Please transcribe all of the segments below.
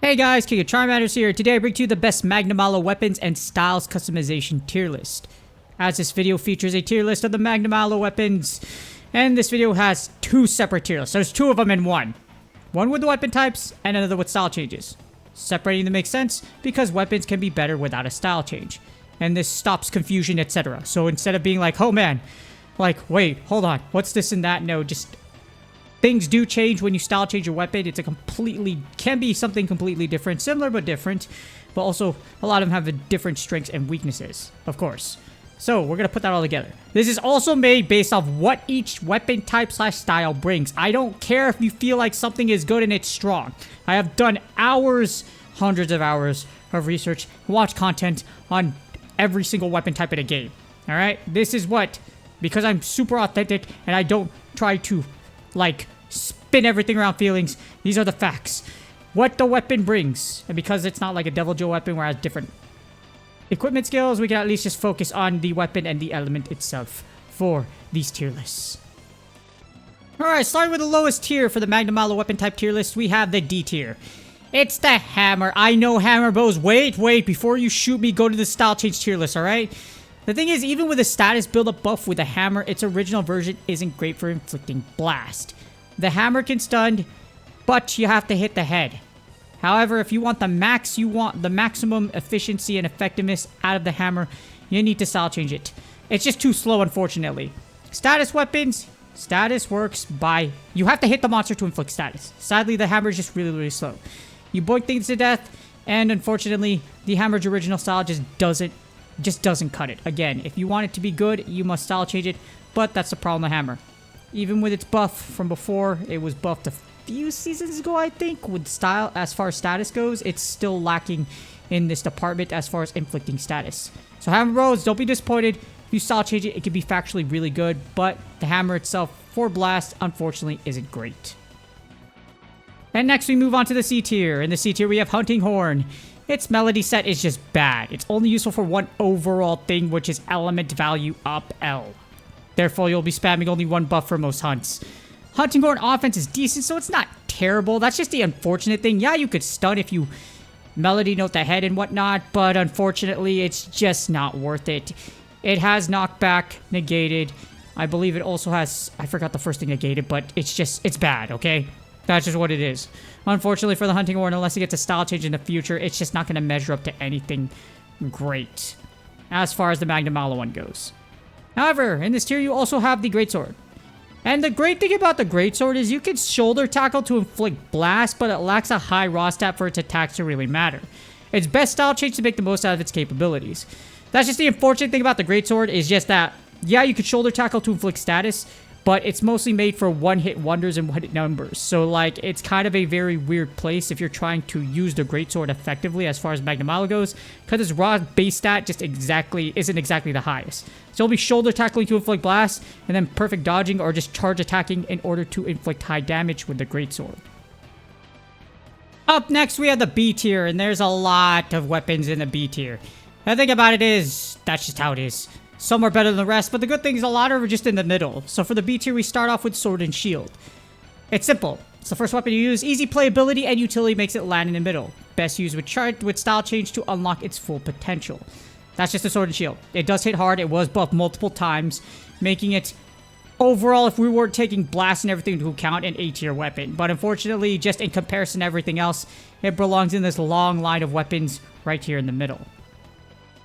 Hey guys, King of Charmanders here. Today I bring to you the best Magnamalo weapons and styles customization tier list. As this video features a tier list of the Magnamalo weapons, and this video has two separate tier lists. There's two of them in one. One with the weapon types, and another with style changes. Separating them makes sense because weapons can be better without a style change. And this stops confusion, etc. So instead of being like, oh man, like, wait, hold on, what's this and that? No, just things do change when you style change your weapon. It's can be something completely different, similar but different. But also, a lot of them have different strengths and weaknesses, of course. So, we're going to put that all together. This is also made based off what each weapon type / style brings. I don't care if you feel like something is good and it's strong. I have done hours, hundreds of hours of research, watch content on every single weapon type in a game. Alright? This is what, because I'm super authentic and I don't try to like spin everything around feelings. These are the facts. What the weapon brings. And because it's not like a Devil Joe weapon where it has different equipment skills, we can at least just focus on the weapon and the element itself for these tier lists. Alright, starting with the lowest tier for the Magnamalo weapon type tier list, we have the D tier. It's the hammer. I know hammer bows. Wait, before you shoot me, go to the style change tier list, alright? The thing is, even with a status build-up buff with a hammer, its original version isn't great for inflicting blast. The hammer can stun, but you have to hit the head. However, if you want the maximum efficiency and effectiveness out of the hammer, you need to style change it. It's just too slow, unfortunately. Status weapons, status works by... You have to hit the monster to inflict status. Sadly, the hammer is just really slow. You boink things to death, and unfortunately, the hammer's original style just doesn't cut it. Again, if you want it to be good, you must style change it, but that's the problem with hammer. Even with its buff from before, it was buffed a few seasons ago, I think, with style. As far as status goes, it's still lacking in this department as far as inflicting status. So hammer bros, don't be disappointed. If you style change it, it can be factually really good, but the hammer itself for blast, unfortunately, isn't great. And next we move on to the C tier. In the C tier, we have Hunting Horn. Its melody set is just bad. It's only useful for one overall thing, which is element value up L. Therefore, you'll be spamming only one buff for most hunts. Hunting Horn offense is decent, so it's not terrible. That's just the unfortunate thing. Yeah, you could stun if you melody note the head and whatnot, but unfortunately, it's just not worth it. It has knockback negated. I believe it also has... I forgot the first thing negated, but it's bad, okay? That's just what it is. Unfortunately for the Hunting Horn, unless it gets a style change in the future, it's just not going to measure up to anything great as far as the Magnamalo one goes. However, in this tier, you also have the Greatsword. And the great thing about the Greatsword is you can shoulder tackle to inflict blast, but it lacks a high raw stat for its attacks to really matter. Its best style change to make the most out of its capabilities. That's just the unfortunate thing about the Greatsword is just that, yeah, you could shoulder tackle to inflict status, but it's mostly made for one-hit wonders and one-hit numbers. So, like, it's kind of a very weird place if you're trying to use the Greatsword effectively as far as Magnamalo goes, because its raw base stat just isn't exactly the highest. So you'll be shoulder tackling to inflict blast, and then perfect dodging or just charge attacking in order to inflict high damage with the Greatsword. Up next, we have the B tier, and there's a lot of weapons in the B tier. The thing about it is, that's just how it is. Some are better than the rest, but the good thing is a lot are just in the middle. So for the B tier, we start off with Sword and Shield. It's simple. It's the first weapon you use. Easy playability and utility makes it land in the middle. Best used with style change to unlock its full potential. That's just the Sword and Shield. It does hit hard. It was buffed multiple times, making it overall, if we weren't taking blast and everything into account, an A tier weapon. But unfortunately, just in comparison to everything else, it belongs in this long line of weapons right here in the middle.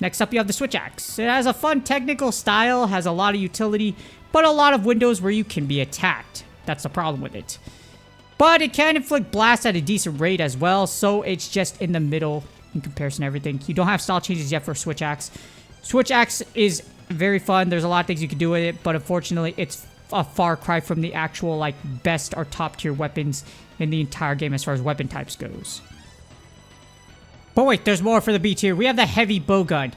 Next up, you have the Switch Axe. It has a fun technical style, has a lot of utility, but a lot of windows where you can be attacked. That's the problem with it. But it can inflict blast at a decent rate as well, so it's just in the middle in comparison to everything. You don't have style changes yet for Switch Axe. Switch Axe is very fun. There's a lot of things you can do with it, but unfortunately, it's a far cry from the actual like best or top tier weapons in the entire game as far as weapon types goes. But wait, there's more for the B tier. We have the Heavy Bowgun.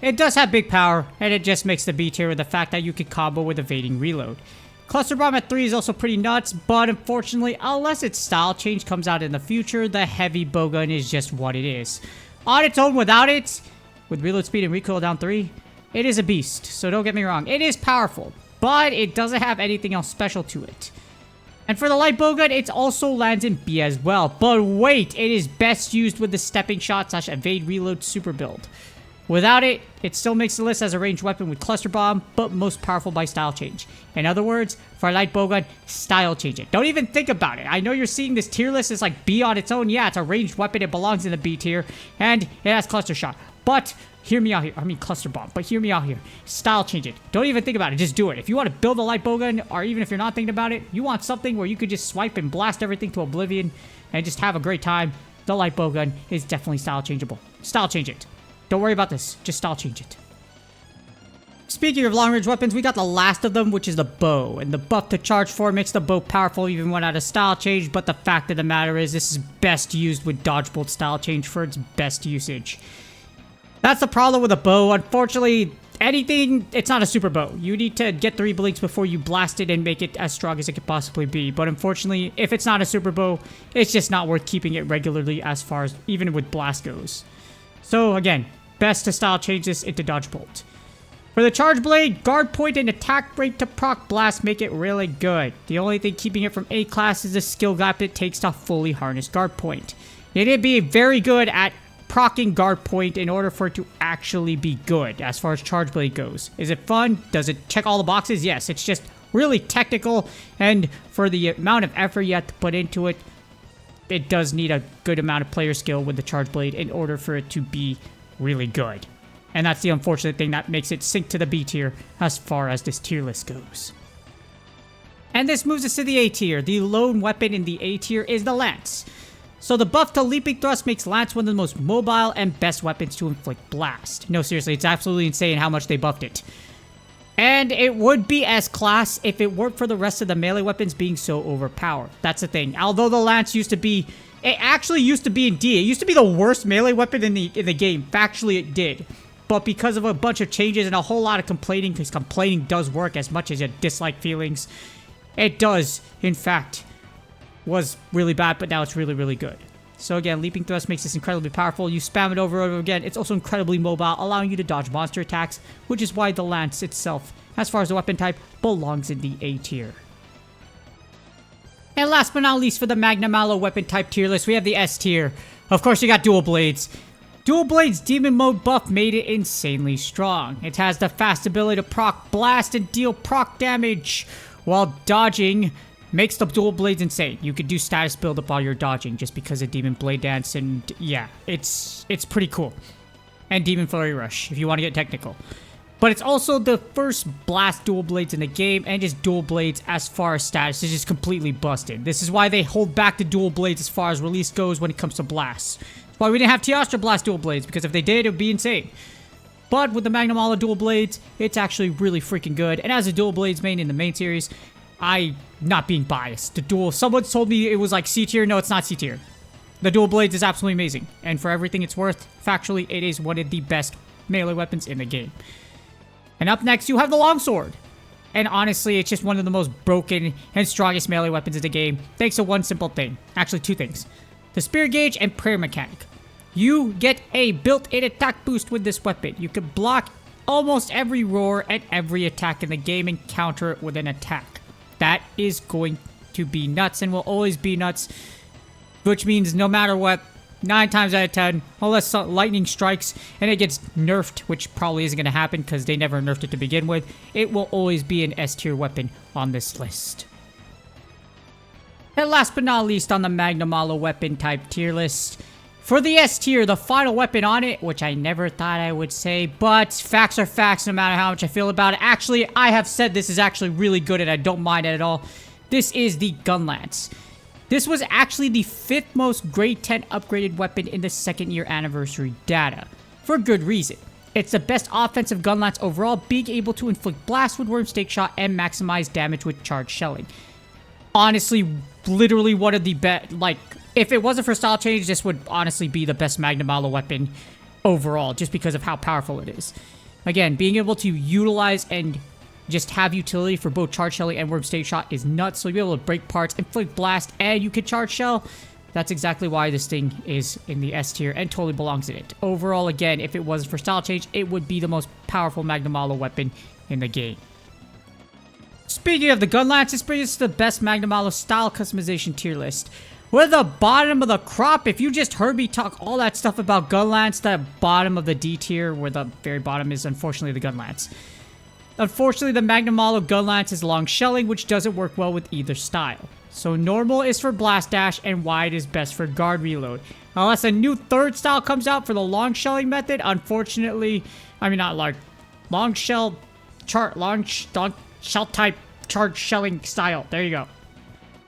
It does have big power, and it just makes the B tier with the fact that you can combo with evading reload. Cluster Bomb at 3 is also pretty nuts, but unfortunately, unless its style change comes out in the future, the Heavy Bowgun is just what it is. On its own, without it, with reload speed and recoil down 3, it is a beast. So don't get me wrong, it is powerful, but it doesn't have anything else special to it. And for the light bowgun, it also lands in B as well. But wait, it is best used with the stepping shot / evade reload super build. Without it, it still makes the list as a ranged weapon with cluster bomb, but most powerful by style change. In other words, for a light bowgun, style change it. Don't even think about it. I know you're seeing this tier list as like B on its own. Yeah, it's a ranged weapon. It belongs in the B tier, and it has cluster shot. But hear me out here. I mean cluster bomb, but hear me out here. Style change it. Don't even think about it. Just do it. If you want to build a light bowgun, or even if you're not thinking about it, you want something where you could just swipe and blast everything to oblivion and just have a great time, the light bowgun is definitely style changeable. Style change it. Don't worry about this. Just style change it. Speaking of long-range weapons, we got the last of them, which is the bow. And the buff to charge 4 makes the bow powerful even when out of style change, but the fact of the matter is this is best used with dodge bolt style change for its best usage. That's the problem with a bow. Unfortunately, it's not a super bow. You need to get 3 blinks before you blast it and make it as strong as it could possibly be. But unfortunately, if it's not a super bow, it's just not worth keeping it regularly as far as even with blast goes. So again, best to style change this into dodge bolt. For the charge blade, guard point and attack rate to proc blast make it really good. The only thing keeping it from A class is the skill gap it takes to fully harness guard point. You need to be very good at proccing guard point in order for it to actually be good as far as charge blade goes. Is it fun? Does it check all the boxes? Yes, it's just really technical, and for the amount of effort you have to put into it, it does need a good amount of player skill with the charge blade in order for it to be really good. And that's the unfortunate thing that makes it sink to the B tier as far as this tier list goes. And this moves us to the A tier. The lone weapon in the A tier is the lance. So the buff to leaping thrust makes lance one of the most mobile and best weapons to inflict blast. No, seriously, it's absolutely insane how much they buffed it. And it would be S class if it weren't for the rest of the melee weapons being so overpowered. That's the thing. Although the lance it actually used to be in D. It used to be the worst melee weapon in the game. Factually, it did. But because of a bunch of changes and a whole lot of complaining, because complaining does work as much as you dislike feelings, it does, in fact, was really bad, but now it's really, really good. So again, leaping thrust makes this incredibly powerful. You spam it over and over again. It's also incredibly mobile, allowing you to dodge monster attacks, which is why the lance itself, as far as the weapon type, belongs in the A tier. And last but not least, for the Magnamalo weapon type tier list, we have the S tier. Of course, you got dual blades. Dual blades demon mode buff made it insanely strong. It has the fast ability to proc blast and deal proc damage, while dodging makes the dual blades insane. You could do status build up while you're dodging just because of Demon Blade Dance, and yeah, it's pretty cool. And Demon Flurry Rush, if you want to get technical. But it's also the first blast dual blades in the game, and just dual blades as far as status is just completely busted. This is why they hold back the dual blades as far as release goes when it comes to blasts. That's why we didn't have Teostra blast dual blades, because if they did, it would be insane. But with the Magnamalo dual blades, it's actually really freaking good. And as a dual blades main in the main series, not being biased. Someone told me it was like C tier. No, it's not C tier. The dual blades is absolutely amazing. And for everything it's worth, factually, it is one of the best melee weapons in the game. And up next, you have the longsword. And honestly, it's just one of the most broken and strongest melee weapons in the game, thanks to one simple thing. Actually, 2 things. The spear gauge and prayer mechanic. You get a built-in attack boost with this weapon. You can block almost every roar and every attack in the game and counter it with an attack. That is going to be nuts and will always be nuts, which means no matter what, 9 times out of 10, unless lightning strikes and it gets nerfed, which probably isn't going to happen because they never nerfed it to begin with, it will always be an S tier weapon on this list. And last but not least on the Magnamalo weapon type tier list, for the S tier, the final weapon on it, which I never thought I would say, but facts are facts no matter how much I feel about it. Actually, I have said this is actually really good and I don't mind it at all. This is the Gun Lance. This was actually the 5th most grade 10 upgraded weapon in the 2nd year anniversary data. For good reason. It's the best offensive gun lance overall, being able to inflict blast with worm stake shot and maximize damage with charged shelling. Honestly, literally one of the best, if it wasn't for style change, this would honestly be the best Magnamalo weapon overall, just because of how powerful it is. Again, being able to utilize and just have utility for both charge shelling and worm stake shot is nuts. So you'll be able to break parts, inflict blast, and you can charge shell. That's exactly why this thing is in the S tier and totally belongs in it. Overall, again, if it wasn't for style change, it would be the most powerful Magnamalo weapon in the game. Speaking of the gun lance, this brings us to the best Magnamalo style customization tier list. We're the bottom of the crop. If you just heard me talk all that stuff about gun lance, that bottom of the D tier, where the very bottom is unfortunately the gun lance. Unfortunately, the Magnamalo gun lance is long shelling, which doesn't work well with either style. So normal is for blast dash and wide is best for guard reload. Unless a new third style comes out for the long shelling method, unfortunately, I mean not large, long shell type charge shelling style. There you go.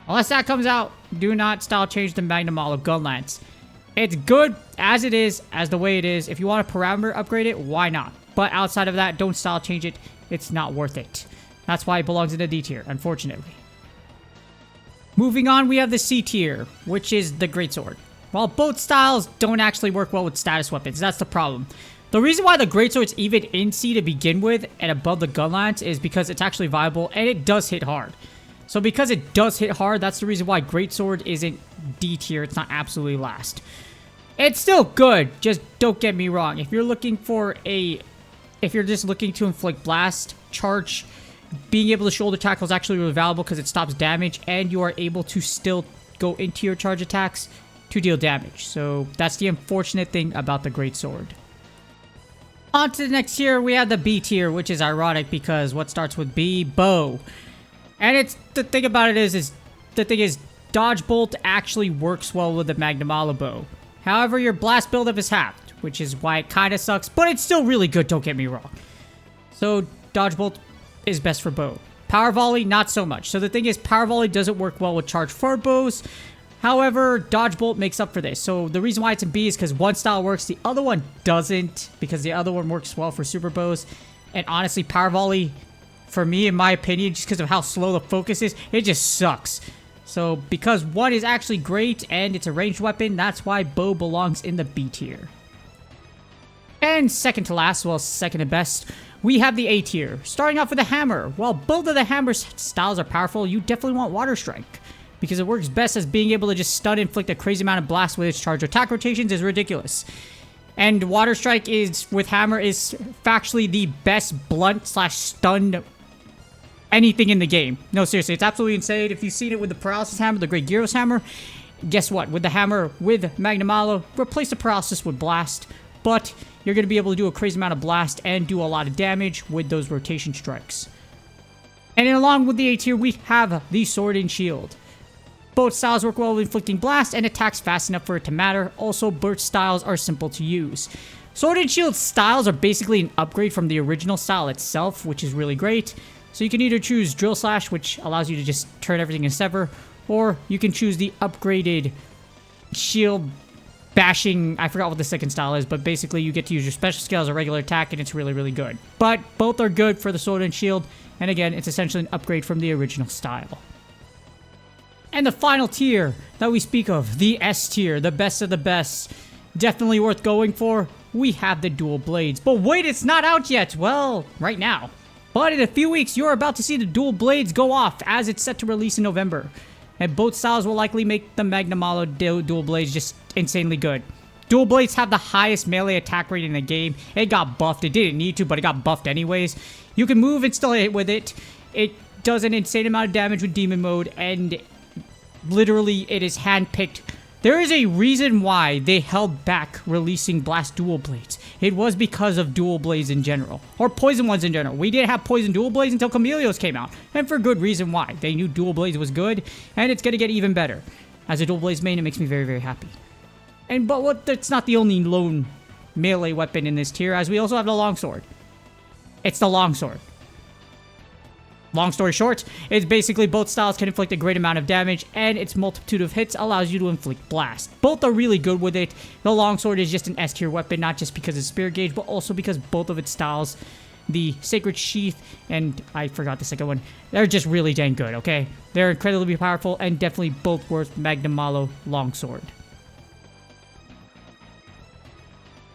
Unless that comes out, do not style change the Magnamalo gun lance. It's good as it is, as the way it is. If you want to parameter upgrade it, why not? But outside of that, don't style change it. It's not worth it. That's why it belongs in the D tier, unfortunately. Moving on, we have the C tier, which is the Greatsword. While both styles don't actually work well with status weapons, that's the problem. The reason why the Greatsword's even in C to begin with and above the gun lance is because it's actually viable and it does hit hard. So because it does hit hard, that's the reason why Greatsword isn't D tier. It's not absolutely last. It's still good, just don't get me wrong. If you're looking for if you're just looking to inflict blast, charge, being able to shoulder tackle is actually really valuable because it stops damage and you are able to still go into your charge attacks to deal damage. So that's the unfortunate thing about the Greatsword. On to the next tier, we have the B tier, which is ironic because what starts with B? Bow. And it's the thing about it is Dodge Bolt actually works well with the Magnamalo bow. However, your blast buildup is halved, which is why it kind of sucks, but it's still really good, don't get me wrong. So Dodge Bolt is best for bow. Power Volley, not so much. So the thing is, Power Volley doesn't work well with charge forward bows. However, Dodge Bolt makes up for this. So the reason why it's in B is because one style works, the other one doesn't, because the other one works well for super bows. And honestly, Power Volley, for me, in my opinion, just because of how slow the focus is, it just sucks. So because one is actually great and it's a ranged weapon, that's why bow belongs in the B tier. And second to last, well, second to best, we have the A tier. Starting off with the hammer. While both of the hammer styles are powerful, you definitely want Water Strike, because it works best as being able to just stun and inflict a crazy amount of blast with its charge attack rotations is ridiculous. And Water Strike is, with hammer, is factually the best blunt slash stun anything in the game. No, seriously, it's absolutely insane. If you've seen it with the Paralysis Hammer, the Great Gyros Hammer, guess what? With the hammer, with Magnamalo, replace the Paralysis with Blast, but you're going to be able to do a crazy amount of blast and do a lot of damage with those rotation strikes. And along with the A tier, we have the Sword and Shield. Both styles work well with inflicting blast and attacks fast enough for it to matter. Also, both styles are simple to use. Sword and Shield styles are basically an upgrade from the original style itself, which is really great. So you can either choose Drill Slash, which allows you to just turn everything into Sever, or you can choose the upgraded Shield Bashing. I forgot what the second style is, but basically you get to use your special skill as a regular attack, and it's really, really good. But both are good for the Sword and Shield, and again, it's essentially an upgrade from the original style. And the final tier that we speak of, the S tier, the best of the best, definitely worth going for, we have the Dual Blades. But wait, it's not out yet. Well, right now. But in a few weeks, you're about to see the Dual Blades go off as it's set to release in November. And both styles will likely make the Magnamalo Dual Blades just insanely good. Dual Blades have the highest melee attack rate in the game. It got buffed. It didn't need to, but it got buffed anyways. You can move and still hit with it. It does an insane amount of damage with Demon Mode, and literally it is handpicked. There is a reason why they held back releasing Blast Dual Blades. It was because of Dual Blades in general, or Poison ones in general. We didn't have Poison Dual Blades until Chameleos came out, and for good reason why. They knew Dual Blades was good, and it's going to get even better. As a Dual Blades main, it makes me very, very happy. But that's not the only lone melee weapon in this tier, as we also have the Longsword. It's the Longsword. Long story short, it's basically both styles can inflict a great amount of damage, and its multitude of hits allows you to inflict blast. Both are really good with it. The Longsword is just an S tier weapon, not just because it's Spirit Gauge, but also because both of its styles, the Sacred Sheath, and I forgot the second one, they're just really dang good, okay? They're incredibly powerful, and definitely both worth Magnamalo Longsword.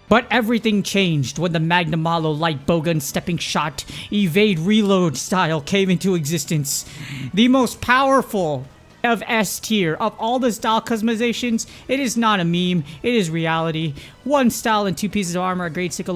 But everything changed when the Magnamalo Light Bowgun Stepping Shot Evade Reload style came into existence. The most powerful of S tier. Of all the style customizations, it is not a meme, it is reality. One style and 2 pieces of armor at grade 6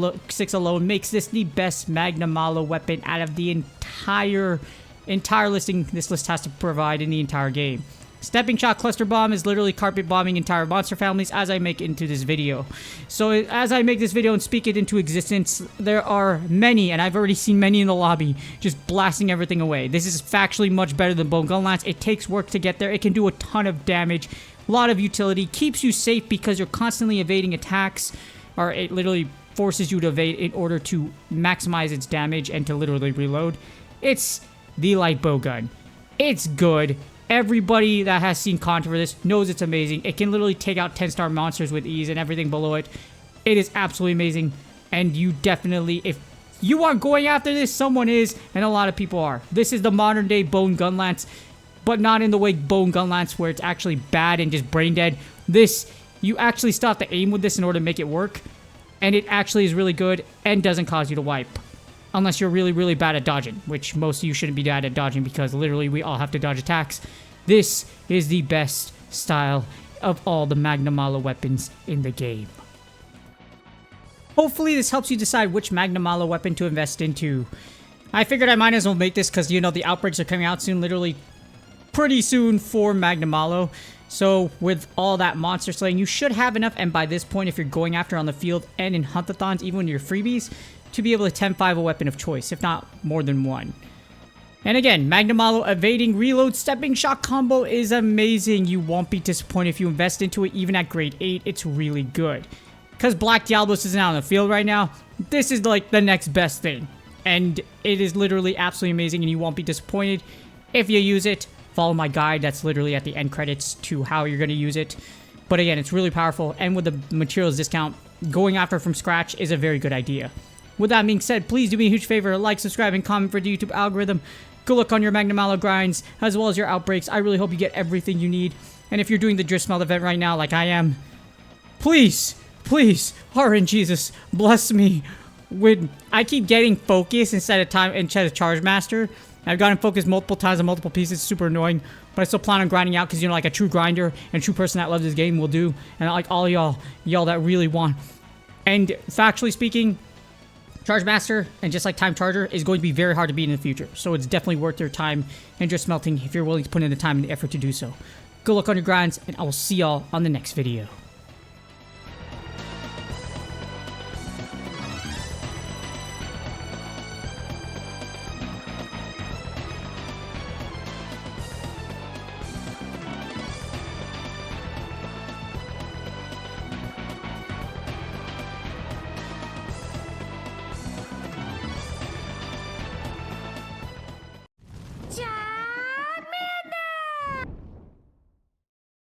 alone makes this the best Magnamalo weapon out of the entire entire listing this list has to provide in the entire game. Stepping Shot Cluster Bomb is literally carpet bombing entire monster families as I make into this video. So as I make this video and speak it into existence, there are many, and I've already seen many in the lobby, just blasting everything away. This is factually much better than Bone Gun Lance. It takes work to get there. It can do a ton of damage, a lot of utility, keeps you safe because you're constantly evading attacks, or it literally forces you to evade in order to maximize its damage and to literally reload. It's the light bow gun. It's good. Everybody that has seen content for this knows it's amazing. It can literally take out 10-star monsters with ease and everything below it. It is absolutely amazing. And you definitely, if you are going after this, someone is, and a lot of people are. This is the modern day Bone Gun Lance, but not in the way Bone Gun Lance where it's actually bad and just brain dead. This, you actually still have to aim with this in order to make it work. And it actually is really good and doesn't cause you to wipe. Unless you're really, really bad at dodging, which most of you shouldn't be bad at dodging because literally we all have to dodge attacks. This is the best style of all the Magnamalo weapons in the game. Hopefully this helps you decide which Magnamalo weapon to invest into. I figured I might as well make this because, you know, the outbreaks are coming out soon, literally pretty soon for Magnamalo. So with all that monster slaying, you should have enough, and by this point, if you're going after on the field and in hunt-a-thons, even when you're freebies, to be able to 10-5 a weapon of choice, if not more than one. And again, Magnamalo evading reload stepping shot combo is amazing. You won't be disappointed if you invest into it, even at grade 8. It's really good. Because Black Diablos isn't out on the field right now, this is like the next best thing. And it is literally absolutely amazing, and you won't be disappointed if you use it. Follow my guide, that's literally at the end credits to how you're going to use it. But again, it's really powerful, and with the materials discount, going after from scratch is a very good idea. With that being said, please do me a huge favor, like, subscribe, and comment for the YouTube algorithm. Good luck on your Magnamalo grinds, as well as your outbreaks. I really hope you get everything you need. And if you're doing the Drift Smelt event right now, like I am, please, please, RNGesus, bless me with... I keep getting focus instead of Charge Master. I've gotten focused multiple times on multiple pieces, super annoying. But I still plan on grinding out because, you know, like a true grinder and a true person that loves this game will do. And like all y'all that really want. And factually speaking... Charge Master, and just like Time Charger, is going to be very hard to beat in the future. So it's definitely worth your time and Drift Smelting if you're willing to put in the time and the effort to do so. Good luck on your grinds, and I will see y'all on the next video.